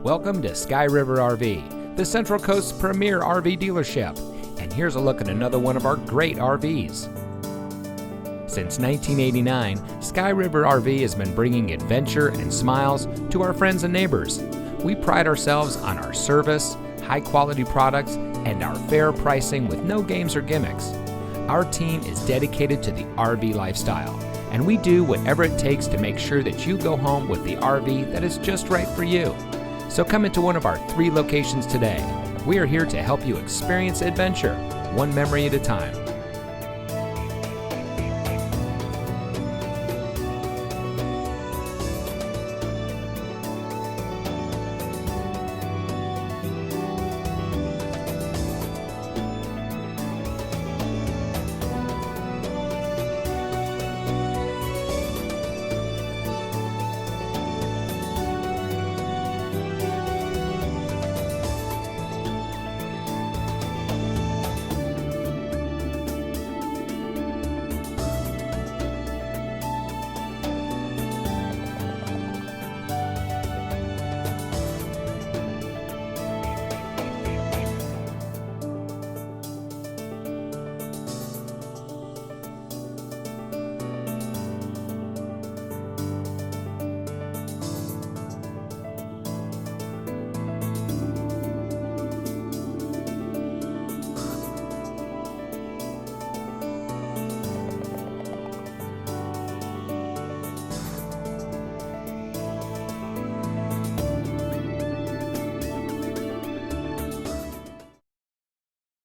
Welcome to Sky River RV, the Central Coast's premier RV dealership. And here's a look at another one of our great RVs. Since 1989, Sky River RV has been bringing adventure and smiles to our friends and neighbors. We pride ourselves on our service, high-quality products, and our fair pricing with no games or gimmicks. Our team is dedicated to the RV lifestyle, and we do whatever it takes to make sure that you go home with the RV that is just right for you. So come into one of our 3 locations today. We are here to help you experience adventure, one memory at a time.